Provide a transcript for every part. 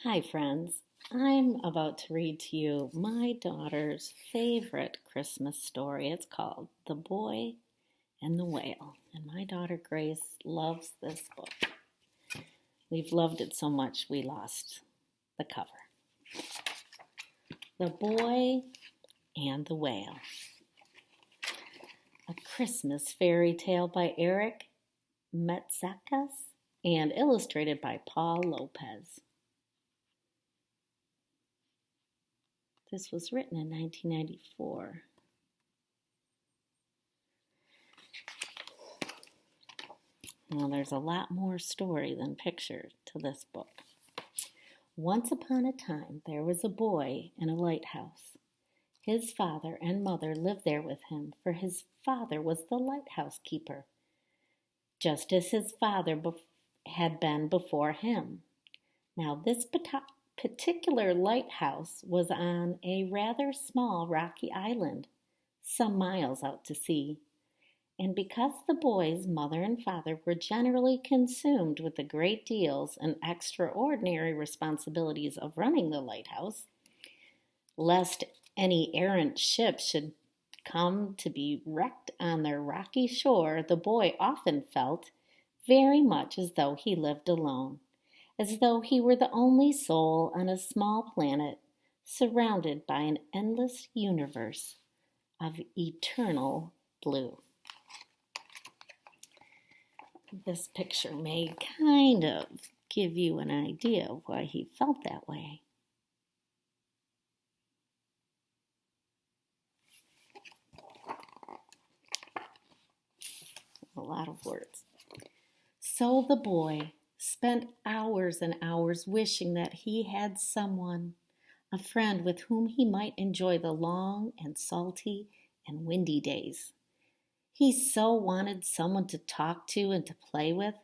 Hi, friends. I'm about to read to you my daughter's favorite Christmas story. It's called The Boy and the Whale. And my daughter Grace loves this book. We've loved it so much we lost the cover. The Boy and the Whale. A Christmas fairy tale by Eric Metaxas and illustrated by Paul Lopez. This was written in 1994. Well, there's a lot more story than picture to this book. Once upon a time, there was a boy in a lighthouse. His father and mother lived there with him, for his father was the lighthouse keeper, just as his father had been before him. Now, this particular lighthouse was on a rather small rocky island, some miles out to sea. And because the boy's mother and father were generally consumed with the great deals and extraordinary responsibilities of running the lighthouse, lest any errant ship should come to be wrecked on their rocky shore, the boy often felt very much as though he lived alone, as though he were the only soul on a small planet surrounded by an endless universe of eternal blue. This picture may kind of give you an idea of why he felt that way. A lot of words. So the boy spent hours and hours wishing that he had someone, a friend with whom he might enjoy the long and salty and windy days. He so wanted someone to talk to and to play with.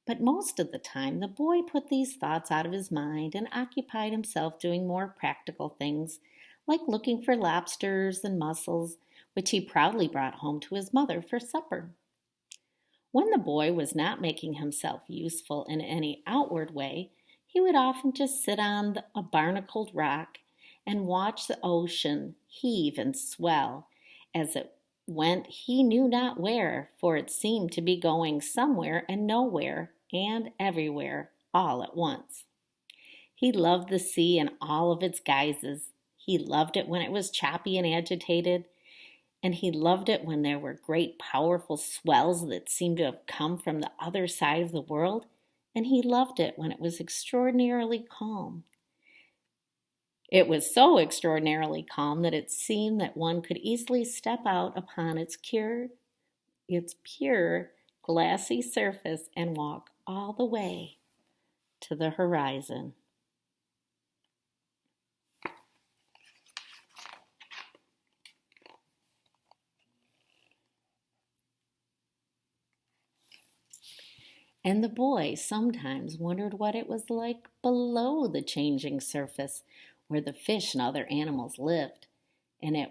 But most of the time, the boy put these thoughts out of his mind and occupied himself doing more practical things, like looking for lobsters and mussels, which he proudly brought home to his mother for supper. When the boy was not making himself useful in any outward way, he would often just sit on a barnacled rock and watch the ocean heave and swell as it went he knew not where, for it seemed to be going somewhere and nowhere and everywhere all at once. He loved the sea in all of its guises. He loved it when it was choppy and agitated, and he loved it when there were great powerful swells that seemed to have come from the other side of the world, and he loved it when it was extraordinarily calm. It was so extraordinarily calm that it seemed that one could easily step out upon its pure glassy surface and walk all the way to the horizon. And the boy sometimes wondered what it was like below the changing surface where the fish and other animals lived, and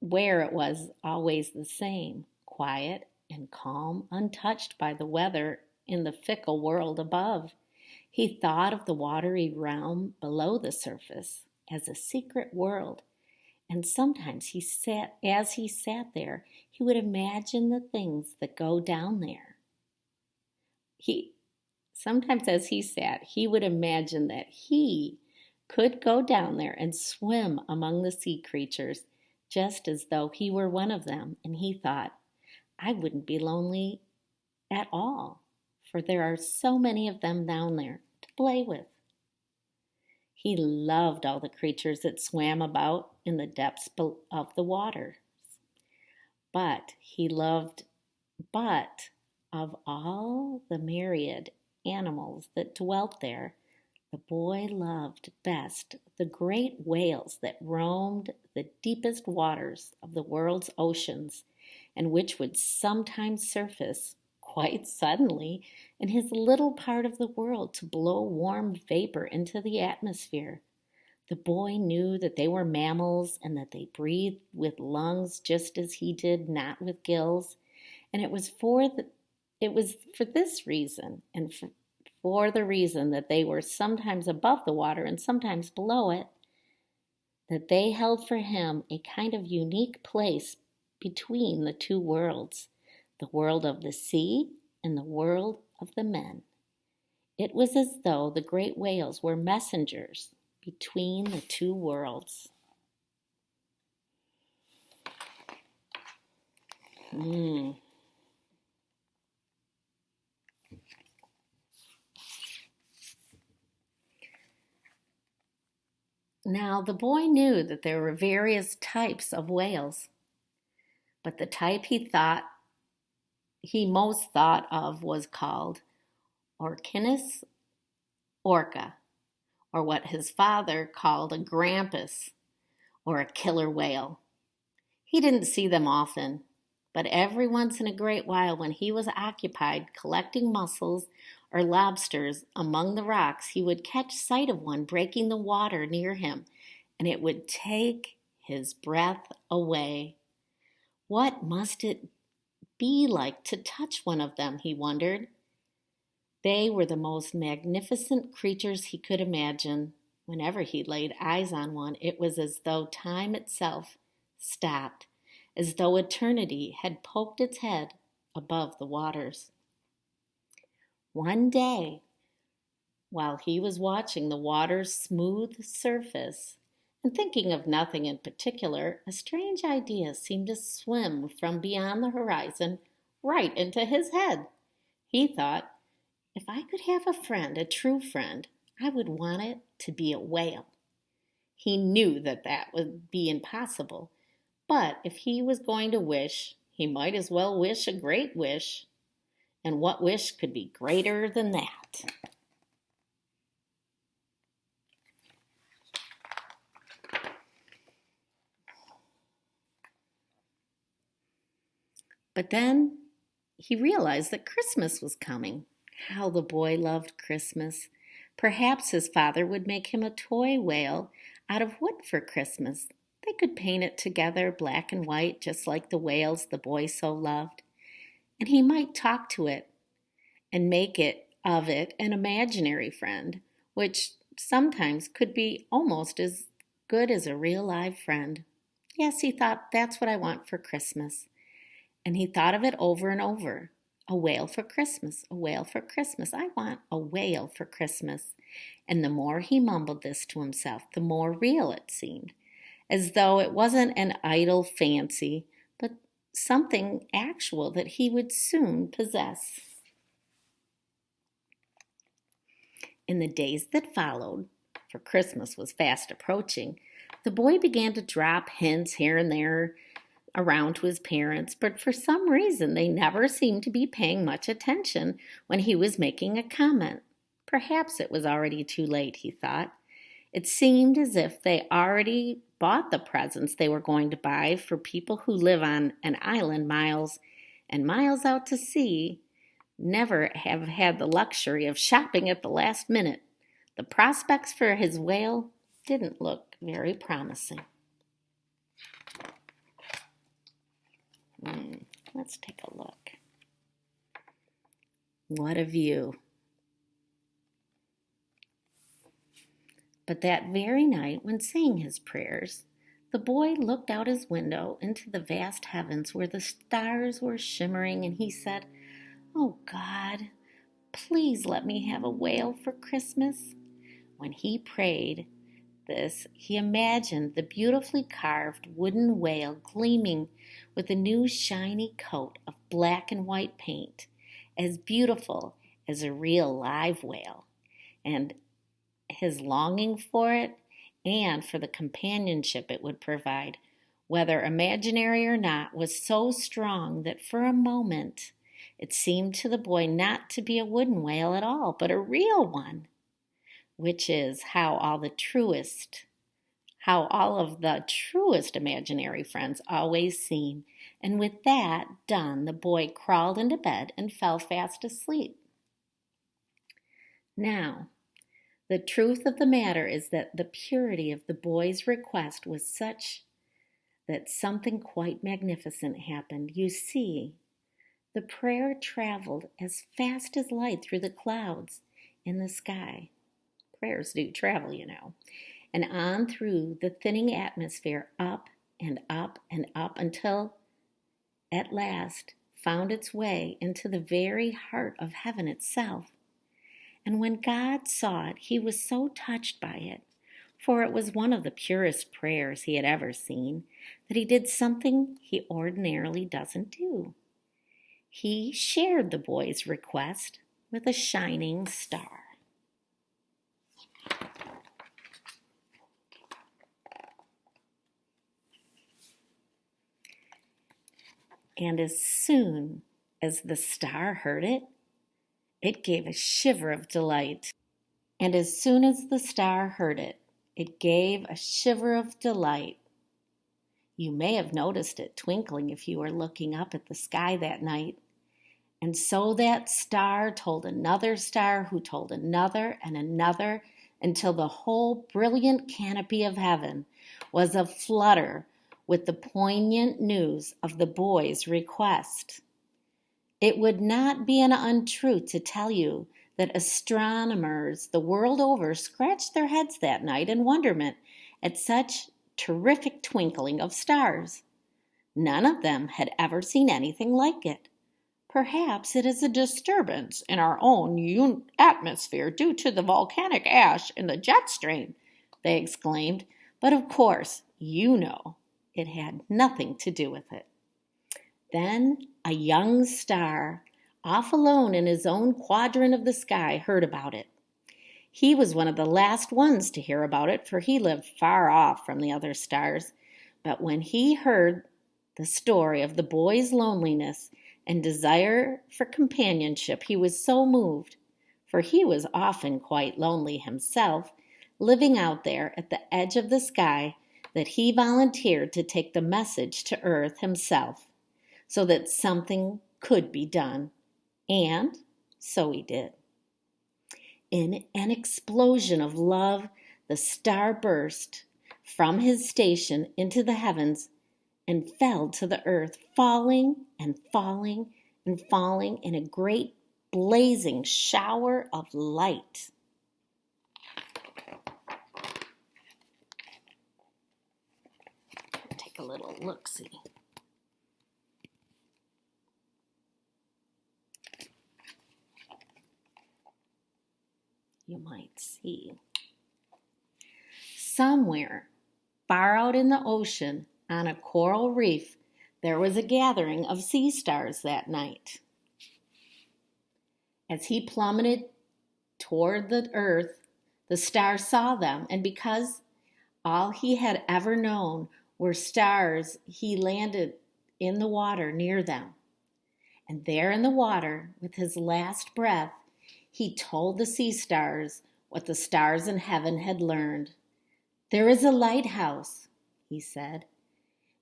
where it was always the same, quiet and calm, untouched by the weather in the fickle world above. He thought of the watery realm below the surface as a secret world, and sometimes as he sat there, he would imagine the things that go down there. He Sometimes as he sat, he would imagine that he could go down there and swim among the sea creatures just as though he were one of them, and he thought, I wouldn't be lonely at all, for there are so many of them down there to play with. He loved all the creatures that swam about in the depths of the water. But of all the myriad animals that dwelt there, the boy loved best the great whales that roamed the deepest waters of the world's oceans, and which would sometimes surface quite suddenly in his little part of the world to blow warm vapor into the atmosphere. The boy knew that they were mammals and that they breathed with lungs just as he did, not with gills. And it was for this reason and for the reason that they were sometimes above the water and sometimes below it, that they held for him a kind of unique place between the two worlds, the world of the sea and the world of the men. It was as though the great whales were messengers between the two worlds. Now, the boy knew that there were various types of whales, but the type he most thought of was called Orcinus orca, or what his father called a grampus, or a killer whale. He didn't see them often, but every once in a great while when he was occupied collecting mussels or lobsters among the rocks, he would catch sight of one breaking the water near him, and it would take his breath away. What must it be like to touch one of them, he wondered. They were the most magnificent creatures he could imagine. Whenever he laid eyes on one, it was as though time itself stopped, as though eternity had poked its head above the waters. One day, while he was watching the water's smooth surface and thinking of nothing in particular, a strange idea seemed to swim from beyond the horizon right into his head. He thought, if I could have a friend, a true friend, I would want it to be a whale. He knew that that would be impossible, but if he was going to wish, he might as well wish a great wish. And what wish could be greater than that? But then he realized that Christmas was coming. How the boy loved Christmas. Perhaps his father would make him a toy whale out of wood for Christmas. They could paint it together, black and white, just like the whales the boy so loved. And he might talk to it and make it of it an imaginary friend, which sometimes could be almost as good as a real live friend. Yes, he thought, that's what I want for Christmas. And he thought of it over and over. A whale for Christmas, a whale for Christmas. I want a whale for Christmas. And the more he mumbled this to himself, the more real it seemed, as though it wasn't an idle fancy, but something actual that he would soon possess. In the days that followed, for Christmas was fast approaching, the boy began to drop hints here and there around to his parents, but for some reason they never seemed to be paying much attention when he was making a comment. Perhaps it was already too late, he thought. It seemed as if they already bought the presents they were going to buy for people who live on an island miles and miles out to sea, never have had the luxury of shopping at the last minute. The prospects for his whale didn't look very promising. Let's take a look. What a view. But that very night, when saying his prayers, the boy looked out his window into the vast heavens where the stars were shimmering, and he said, "Oh God, please let me have a whale for Christmas." When he prayed this, he imagined the beautifully carved wooden whale gleaming with a new shiny coat of black and white paint, as beautiful as a real live whale. And his longing for it and for the companionship it would provide, whether imaginary or not, was so strong that for a moment it seemed to the boy not to be a wooden whale at all, but a real one, which is how all of the truest imaginary friends always seem. And with that done, the boy crawled into bed and fell fast asleep. Now, the truth of the matter is that the purity of the boy's request was such that something quite magnificent happened. You see, the prayer traveled as fast as light through the clouds. in the sky. Prayers do travel, you know. And on through the thinning atmosphere, up and up and up, until at last found its way into the very heart of heaven itself. And when God saw it, he was so touched by it, for it was one of the purest prayers he had ever seen, that he did something he ordinarily doesn't do. He shared the boy's request with a shining star. And as soon as the star heard it, it gave a shiver of delight. And as soon as the star heard it, it gave a shiver of delight. You may have noticed it twinkling if you were looking up at the sky that night. And so that star told another star who told another and another, until the whole brilliant canopy of heaven was aflutter with the poignant news of the boy's request. It would not be an untruth to tell you that astronomers the world over scratched their heads that night in wonderment at such terrific twinkling of stars. None of them had ever seen anything like it. Perhaps it is a disturbance in our own atmosphere due to the volcanic ash in the jet stream, they exclaimed. But of course, you know, it had nothing to do with it. Then a young star, off alone in his own quadrant of the sky, heard about it. He was one of the last ones to hear about it, for he lived far off from the other stars. But when he heard the story of the boy's loneliness and desire for companionship, he was so moved, for he was often quite lonely himself, living out there at the edge of the sky, that he volunteered to take the message to Earth himself, so that something could be done. And so he did. In an explosion of love, the star burst from his station into the heavens and fell to the earth, falling and falling and falling in a great blazing shower of light. Take a little look-see. You might see. Somewhere far out in the ocean, on a coral reef, there was a gathering of sea stars that night. As he plummeted toward the earth, the stars saw them, and because all he had ever known were stars, he landed in the water near them. And there in the water, with his last breath, he told the sea stars what the stars in heaven had learned. "There is a lighthouse," he said,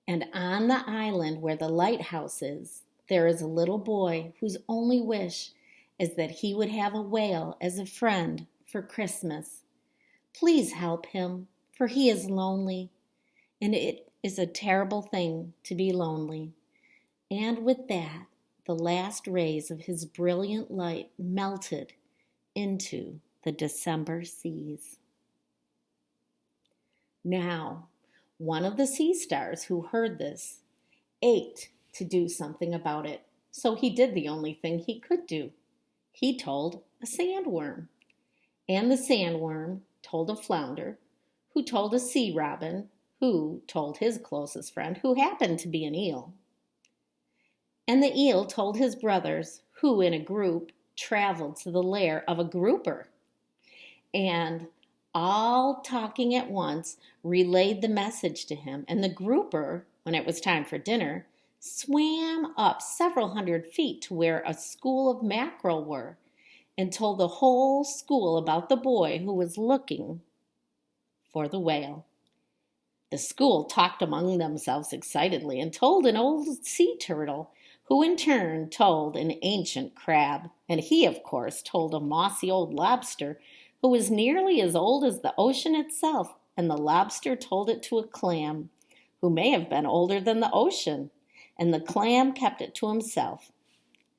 "and on the island where the lighthouse is, there is a little boy whose only wish is that he would have a whale as a friend for Christmas. Please help him, for he is lonely, and it is a terrible thing to be lonely." And with that, the last rays of his brilliant light melted into the December seas. Now, one of the sea stars who heard this ached to do something about it, so he did the only thing he could do. He told a sandworm, and the sandworm told a flounder, who told a sea robin, who told his closest friend, who happened to be an eel. And the eel told his brothers, who in a group traveled to the lair of a grouper, and all talking at once relayed the message to him. And the grouper, when it was time for dinner, swam up several hundred feet to where a school of mackerel were, and told the whole school about the boy who was looking for the whale. The school talked among themselves excitedly and told an old sea turtle, who in turn told an ancient crab, and he, of course, told a mossy old lobster who was nearly as old as the ocean itself, and the lobster told it to a clam, who may have been older than the ocean, and the clam kept it to himself,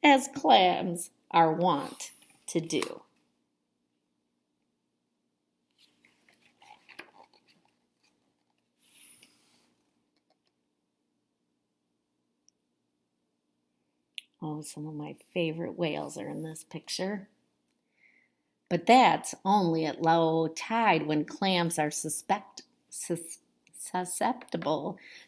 as clams are wont to do. Oh, some of my favorite whales are in this picture. But that's only at low tide when clams are susceptible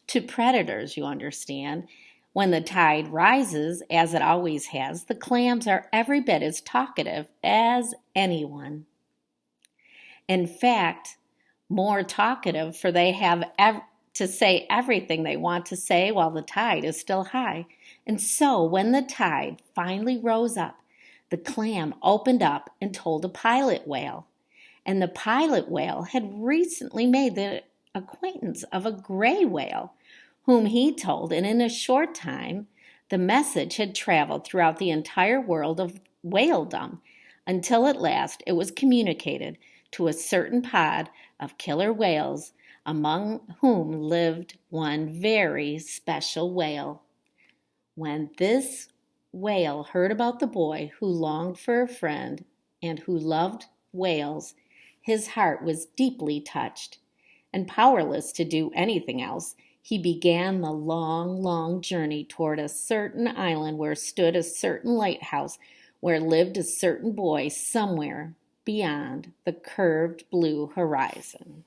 to predators, you understand. When the tide rises, as it always has, the clams are every bit as talkative as anyone. In fact, more talkative, for they have to say everything they want to say while the tide is still high. And so when the tide finally rose up, the clam opened up and told a pilot whale. And the pilot whale had recently made the acquaintance of a gray whale, whom he told, and in a short time, the message had traveled throughout the entire world of whaledom, until at last it was communicated to a certain pod of killer whales, among whom lived one very special whale. When this whale heard about the boy who longed for a friend and who loved whales, his heart was deeply touched, and powerless to do anything else, he began the long, long journey toward a certain island where stood a certain lighthouse, where lived a certain boy somewhere beyond the curved blue horizon.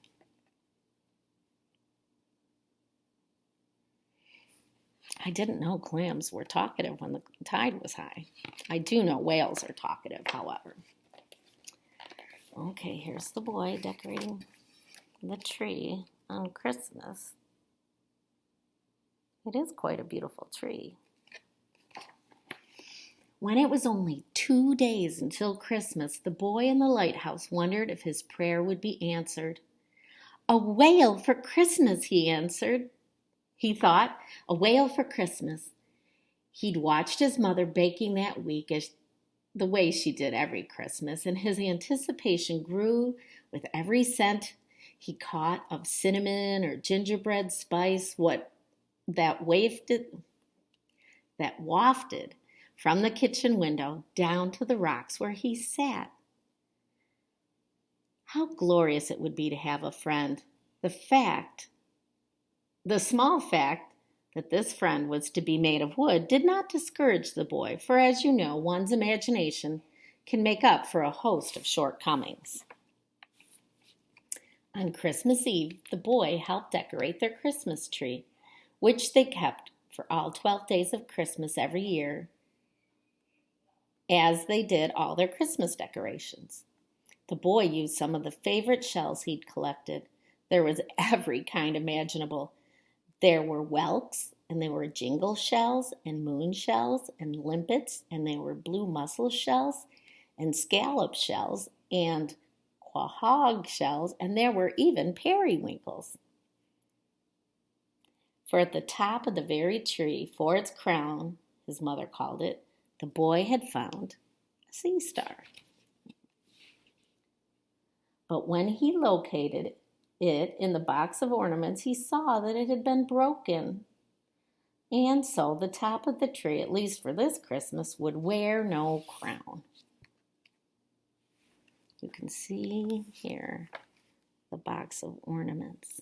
I didn't know clams were talkative when the tide was high. I do know whales are talkative, however. Okay, here's the boy decorating the tree on Christmas. It is quite a beautiful tree. When it was only 2 days until Christmas, the boy in the lighthouse wondered if his prayer would be answered. A whale for Christmas, he answered. He thought, a whale for Christmas. He'd watched his mother baking that week as the way she did every Christmas, and his anticipation grew with every scent he caught of cinnamon or gingerbread spice, that wafted from the kitchen window down to the rocks where he sat. How glorious it would be to have a friend. The small fact that this friend was to be made of wood did not discourage the boy, for as you know, one's imagination can make up for a host of shortcomings. On Christmas Eve, the boy helped decorate their Christmas tree, which they kept for all 12 days of Christmas every year, as they did all their Christmas decorations. The boy used some of the favorite shells he'd collected. There was every kind imaginable. There were whelks, and there were jingle shells, and moon shells, and limpets, and there were blue mussel shells, and scallop shells, and quahog shells, and there were even periwinkles. For at the top of the very tree, for its crown, his mother called it, the boy had found a sea star. But when he located it in the box of ornaments, he saw that it had been broken. And so the top of the tree, at least for this Christmas, would wear no crown. You can see here the box of ornaments.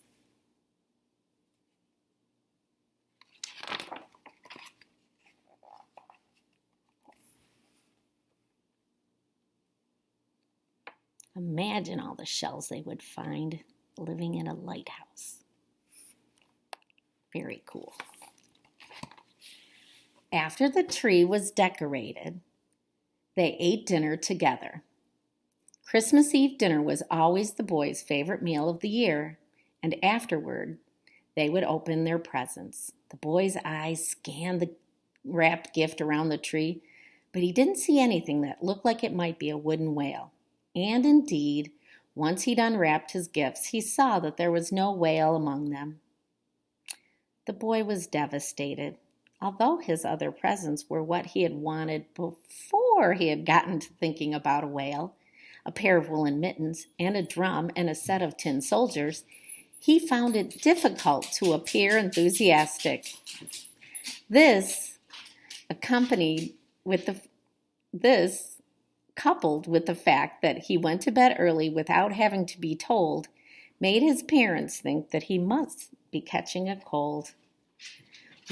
Imagine all the shells they would find living in a lighthouse. Very cool. After the tree was decorated, they ate dinner together. Christmas Eve dinner was always the boys' favorite meal of the year, and afterward, they would open their presents. The boy's eyes scanned the wrapped gift around the tree, but he didn't see anything that looked like it might be a wooden whale. And indeed, once he'd unwrapped his gifts, he saw that there was no whale among them. The boy was devastated. Although his other presents were what he had wanted before he had gotten to thinking about a whale, a pair of woolen mittens, and a drum, and a set of tin soldiers, he found it difficult to appear enthusiastic. This, coupled with the fact that he went to bed early without having to be told, made his parents think that he must be catching a cold.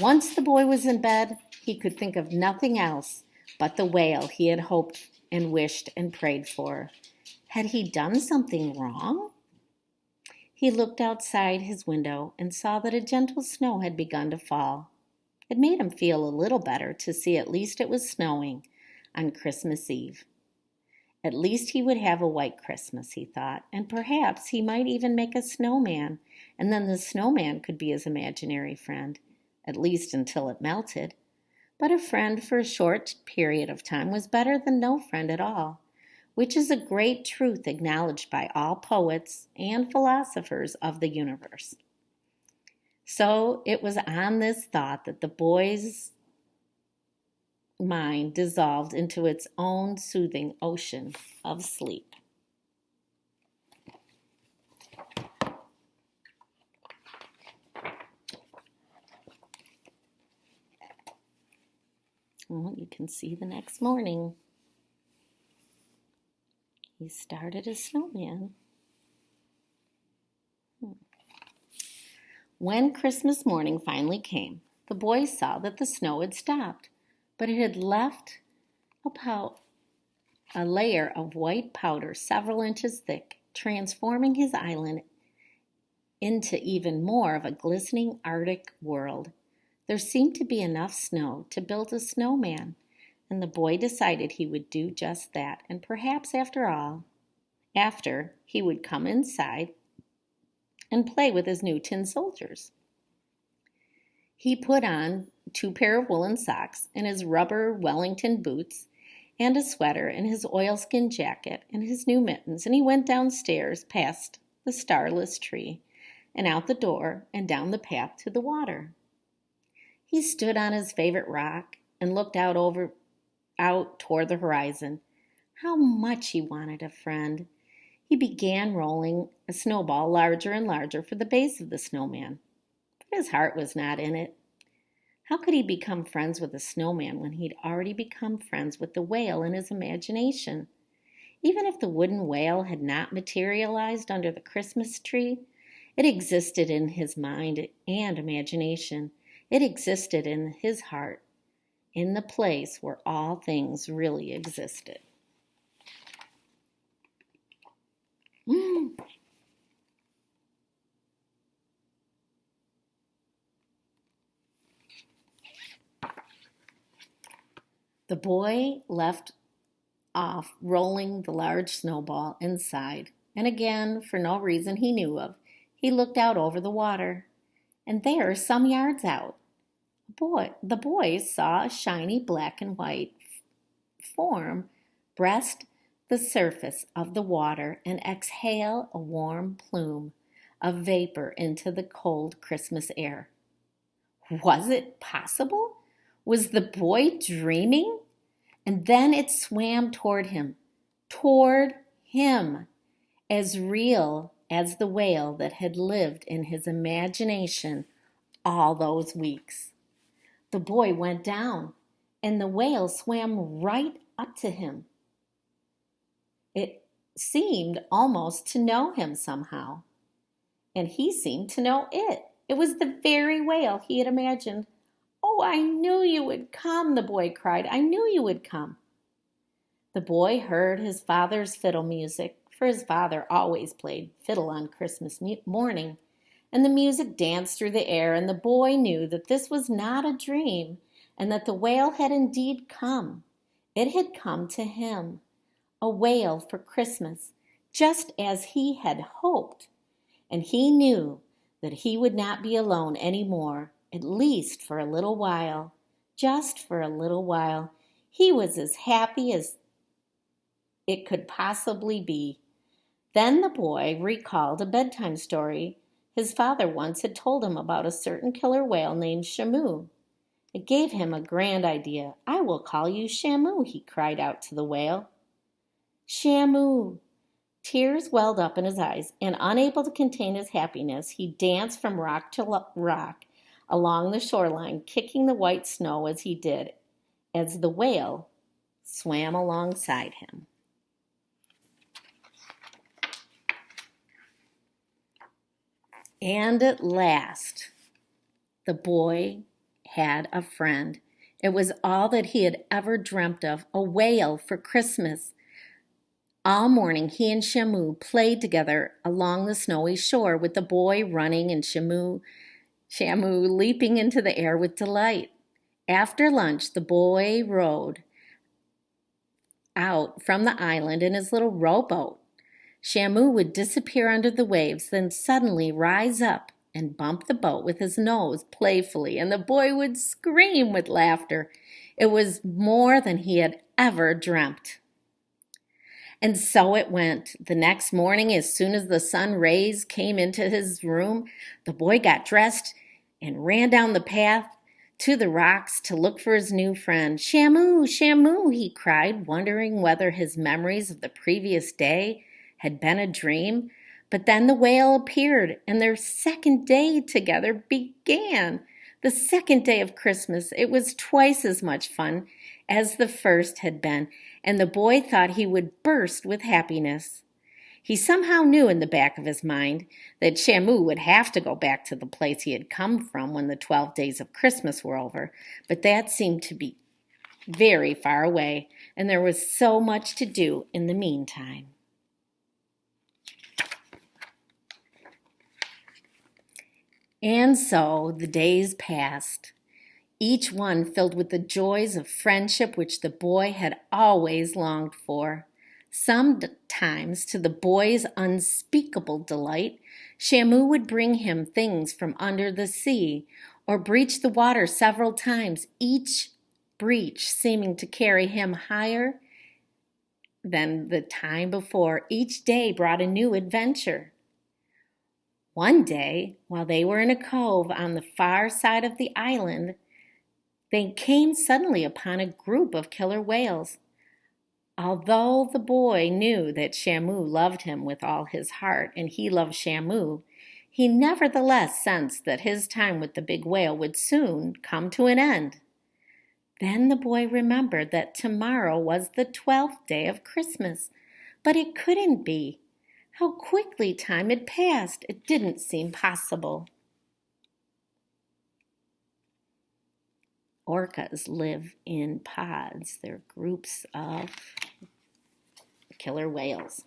Once the boy was in bed, he could think of nothing else but the whale he had hoped and wished and prayed for. Had he done something wrong? He looked outside his window and saw that a gentle snow had begun to fall. It made him feel a little better to see at least it was snowing on Christmas Eve. At least he would have a white Christmas, he thought, and perhaps he might even make a snowman, and then the snowman could be his imaginary friend, at least until it melted. But a friend for a short period of time was better than no friend at all, which is a great truth acknowledged by all poets and philosophers of the universe. So it was on this thought that the boy's mind dissolved into its own soothing ocean of sleep. Well, you can see the next morning, he started a snowman. When Christmas morning finally came, the boy saw that the snow had stopped, but it had left about a layer of white powder several inches thick, transforming his island into even more of a glistening Arctic world. There seemed to be enough snow to build a snowman, and the boy decided he would do just that, and perhaps after he would come inside and play with his new tin soldiers. He put on 2 pairs of woolen socks and his rubber Wellington boots and a sweater and his oilskin jacket and his new mittens, and he went downstairs past the starless tree and out the door and down the path to the water. He stood on his favorite rock and looked out toward the horizon. How much he wanted a friend. He began rolling a snowball larger and larger for the base of the snowman. But his heart was not in it. How could he become friends with a snowman when he'd already become friends with the whale in his imagination? Even if the wooden whale had not materialized under the Christmas tree, it existed in his mind and imagination. It existed in his heart, in the place where all things really existed. The boy left off rolling the large snowball and sighed, and again, for no reason he knew of, he looked out over the water. And there, some yards out, the boys saw a shiny black and white form breast the surface of the water and exhale a warm plume of vapor into the cold Christmas air. Was it possible? Was the boy dreaming? And then it swam toward him, as real as the whale that had lived in his imagination all those weeks. The boy went down, and the whale swam right up to him. It seemed almost to know him somehow, and he seemed to know it. It was the very whale he had imagined. "Oh, I knew you would come," the boy cried. "I knew you would come." The boy heard his father's fiddle music, for his father always played fiddle on Christmas morning, and the music danced through the air, and the boy knew that this was not a dream, and that the whale had indeed come. It had come to him, a whale for Christmas, just as he had hoped, and he knew that he would not be alone any more, at least for a little while, just for a little while. He was as happy as it could possibly be. Then the boy recalled a bedtime story his father once had told him about a certain killer whale named Shamu. It gave him a grand idea. "I will call you Shamu," he cried out to the whale. Shamu! Tears welled up in his eyes, and unable to contain his happiness, he danced from rock to rock along the shoreline, kicking the white snow as he did, as the whale swam alongside him. And at last, the boy had a friend. It was all that he had ever dreamt of, a whale for Christmas. All morning he and Shamu played together along the snowy shore, with the boy running and Shamu leaping into the air with delight. After lunch, the boy rowed out from the island in his little rowboat. Shamu would disappear under the waves, then suddenly rise up and bump the boat with his nose playfully, and the boy would scream with laughter. It was more than he had ever dreamt. And so it went. The next morning, as soon as the sun rays came into his room, the boy got dressed and ran down the path to the rocks to look for his new friend. Shamu, Shamu, he cried, wondering whether his memories of the previous day had been a dream. But then the whale appeared, and their second day together began. The second day of Christmas. It was twice as much fun as the first had been, and the boy thought he would burst with happiness. He somehow knew in the back of his mind that Shamu would have to go back to the place he had come from when the 12 days of Christmas were over, but that seemed to be very far away, and there was so much to do in the meantime. And so the days passed, each one filled with the joys of friendship which the boy had always longed for. Sometimes, to the boy's unspeakable delight, Shamu would bring him things from under the sea, or breach the water several times, each breach seeming to carry him higher than the time before. Each day brought a new adventure. One day, while they were in a cove on the far side of the island, they came suddenly upon a group of killer whales. Although the boy knew that Shamu loved him with all his heart and he loved Shamu, he nevertheless sensed that his time with the big whale would soon come to an end. Then the boy remembered that tomorrow was the 12th day of Christmas, but it couldn't be. How quickly time had passed! It didn't seem possible. Orcas live in pods. They're groups of killer whales.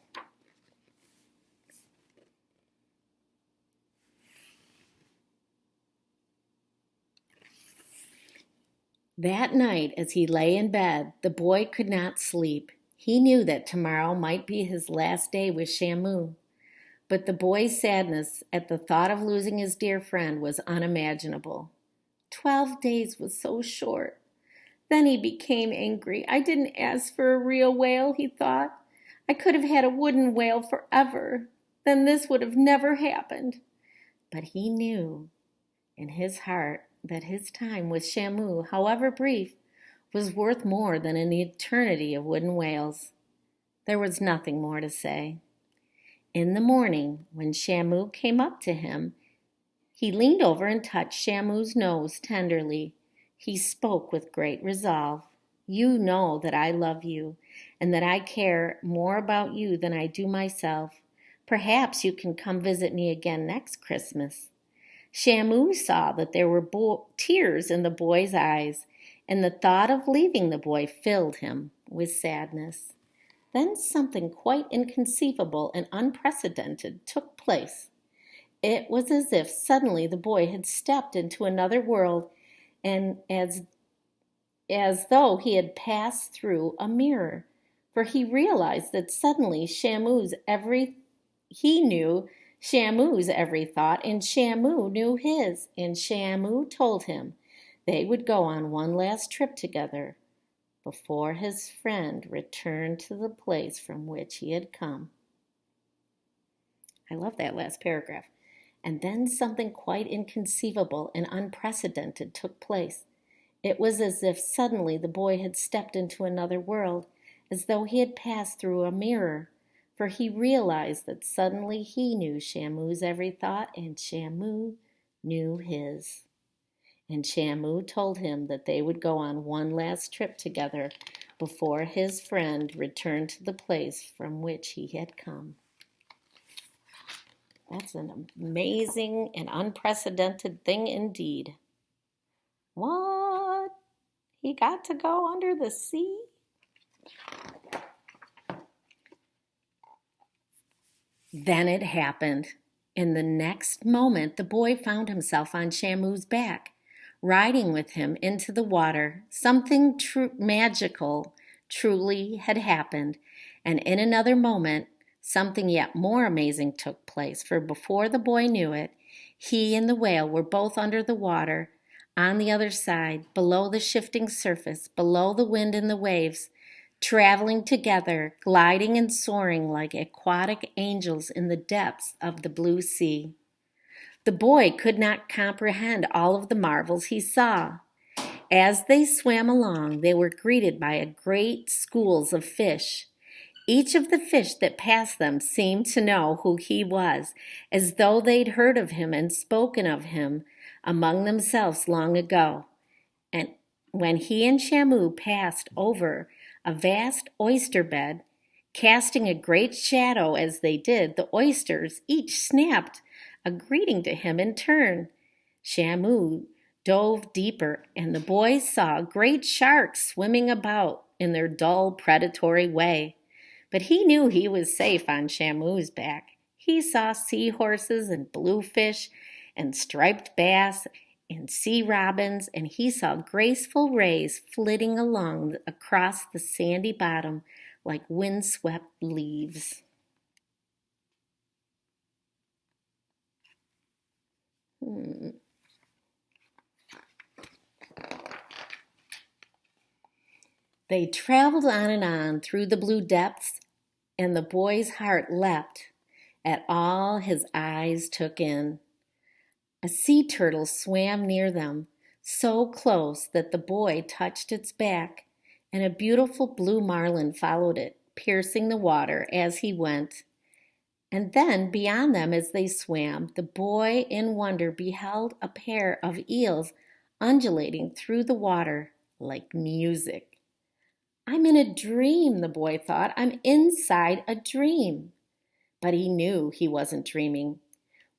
That night, as he lay in bed, the boy could not sleep. He knew that tomorrow might be his last day with Shamu, but the boy's sadness at the thought of losing his dear friend was unimaginable. 12 days was so short. Then he became angry. I didn't ask for a real whale, he thought. I could have had a wooden whale forever. Then this would have never happened. But he knew in his heart that his time with Shamu, however brief, was worth more than an eternity of wooden whales. There was nothing more to say. In the morning, when Shamu came up to him, he leaned over and touched Shamu's nose tenderly. He spoke with great resolve. You know that I love you, and that I care more about you than I do myself. Perhaps you can come visit me again next Christmas. Shamu saw that there were tears in the boy's eyes, and the thought of leaving the boy filled him with sadness. Then something quite inconceivable and unprecedented took place. It was as if suddenly the boy had stepped into another world, and as though he had passed through a mirror, for he realized that suddenly he knew Shamu's every thought, and Shamu knew his, and Shamu told him they would go on one last trip together before his friend returned to the place from which he had come. I love that last paragraph. And then something quite inconceivable and unprecedented took place. It was as if suddenly the boy had stepped into another world, as though he had passed through a mirror, for he realized that suddenly he knew Shamu's every thought, and Shamu knew his. And Shamu told him that they would go on one last trip together before his friend returned to the place from which he had come. That's an amazing and unprecedented thing indeed. What? He got to go under the sea? Then it happened. In the next moment, the boy found himself on Shamu's back, riding with him into the water. Something magical truly had happened, and in another moment, something yet more amazing took place, for before the boy knew it, he and the whale were both under the water, on the other side, below the shifting surface, below the wind and the waves, traveling together, gliding and soaring like aquatic angels in the depths of the blue sea. The boy could not comprehend all of the marvels he saw. As they swam along, they were greeted by a great schools of fish. Each of the fish that passed them seemed to know who he was, as though they'd heard of him and spoken of him among themselves long ago. And when he and Shamu passed over a vast oyster bed, casting a great shadow as they did, the oysters each snapped a greeting to him in turn. Shamu dove deeper, and the boys saw great sharks swimming about in their dull, predatory way. But he knew he was safe on Shamu's back. He saw seahorses and bluefish and striped bass and sea robins, and he saw graceful rays flitting along across the sandy bottom like windswept leaves. They traveled on and on through the blue depths, and the boy's heart leapt at all his eyes took in. A sea turtle swam near them, so close that the boy touched its back, and a beautiful blue marlin followed it, piercing the water as he went. And then, beyond them as they swam, the boy in wonder beheld a pair of eels undulating through the water like music. I'm in a dream, the boy thought. I'm inside a dream. But he knew he wasn't dreaming.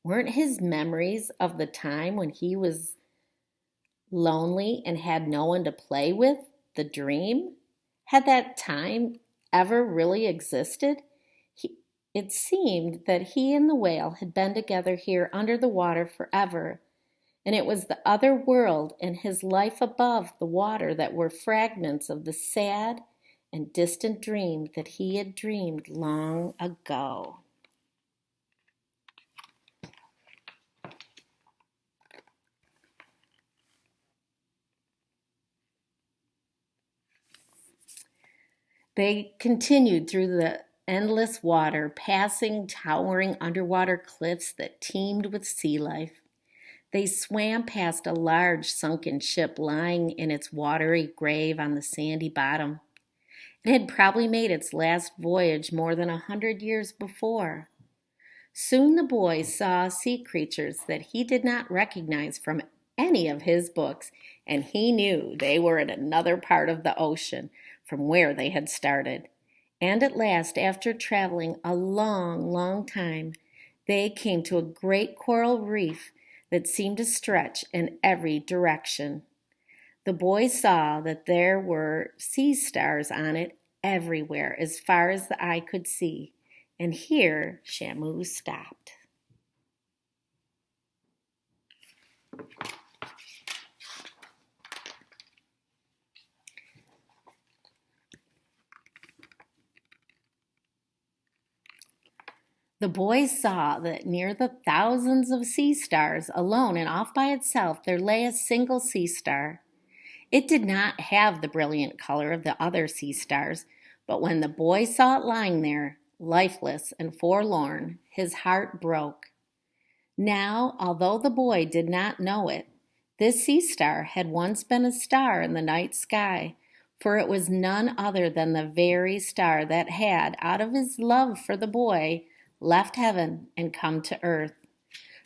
Weren't his memories of the time when he was lonely and had no one to play with the dream? Had that time ever really existed? It seemed that he and the whale had been together here under the water forever, and it was the other world and his life above the water that were fragments of the sad and distant dream that he had dreamed long ago. They continued through the endless water, passing towering underwater cliffs that teemed with sea life. They swam past a large sunken ship lying in its watery grave on the sandy bottom. It had probably made its last voyage more than 100 years before. Soon the boy saw sea creatures that he did not recognize from any of his books, and he knew they were in another part of the ocean from where they had started. And at last, after traveling a long, long time, they came to a great coral reef that seemed to stretch in every direction. The boy saw that there were sea stars on it everywhere, as far as the eye could see. And here Shamu stopped. The boy saw that near the thousands of sea stars, alone and off by itself, there lay a single sea star. It did not have the brilliant color of the other sea stars, but when the boy saw it lying there, lifeless and forlorn, his heart broke. Now, although the boy did not know it, this sea star had once been a star in the night sky, for it was none other than the very star that had, out of his love for the boy, left heaven and come to earth.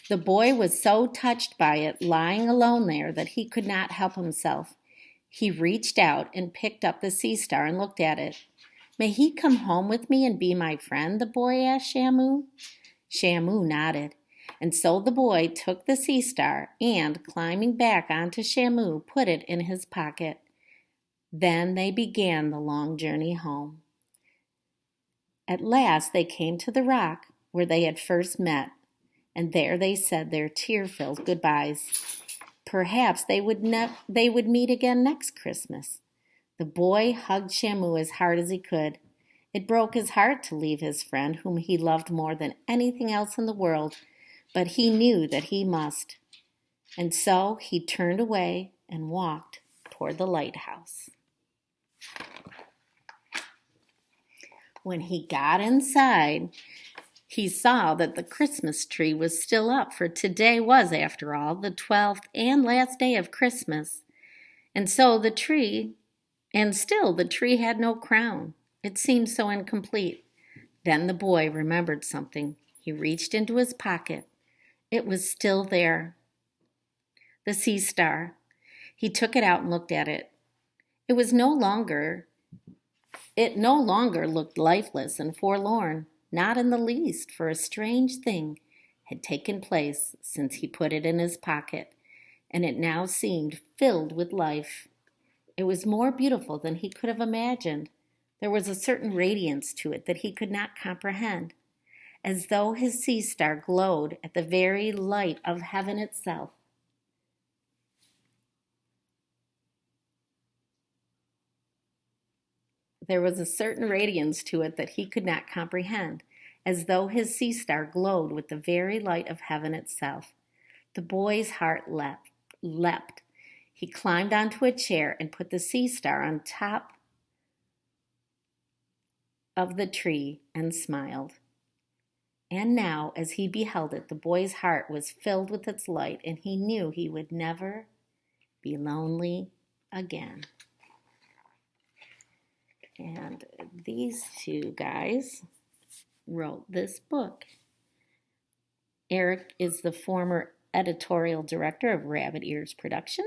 The boy was so touched by it lying alone there that he could not help himself. He reached out and picked up the sea star and looked at it. May he come home with me and be my friend? The boy asked Shamu. Shamu nodded. And so the boy took the sea star and, climbing back onto Shamu, put it in his pocket. Then they began the long journey home. At last they came to the rock where they had first met, and there they said their tear-filled goodbyes. Perhaps they would meet again next Christmas. The boy hugged Shamu as hard as he could. It broke his heart to leave his friend, whom he loved more than anything else in the world, but he knew that he must. And so he turned away and walked toward the lighthouse. When he got inside, he saw that the Christmas tree was still up, for today was, after all, the 12th and last day of Christmas. And still the tree had no crown. It seemed so incomplete. Then the boy remembered something. He reached into his pocket. It was still there. The sea star. He took it out and looked at it. It no longer looked lifeless and forlorn, not in the least, for a strange thing had taken place since he put it in his pocket, and it now seemed filled with life. It was more beautiful than he could have imagined. There was a certain radiance to it that he could not comprehend, as though his sea star glowed at the very light of heaven itself. There was a certain radiance to it that he could not comprehend, as though his sea star glowed with the very light of heaven itself. The boy's heart leapt. He climbed onto a chair and put the sea star on top of the tree and smiled. And now, as he beheld it, the boy's heart was filled with its light, and he knew he would never be lonely again. And these two guys wrote this book. Eric is the former editorial director of Rabbit Ears Production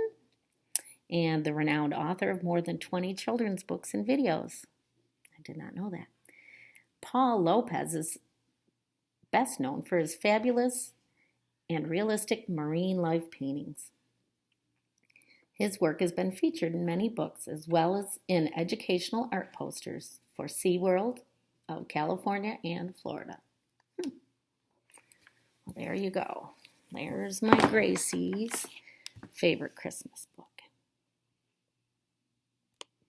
and the renowned author of more than 20 children's books and videos. I did not know that. Paul Lopez is best known for his fabulous and realistic marine life paintings. His work has been featured in many books as well as in educational art posters for SeaWorld of California and Florida. Well, there you go. There's my Gracie's favorite Christmas book.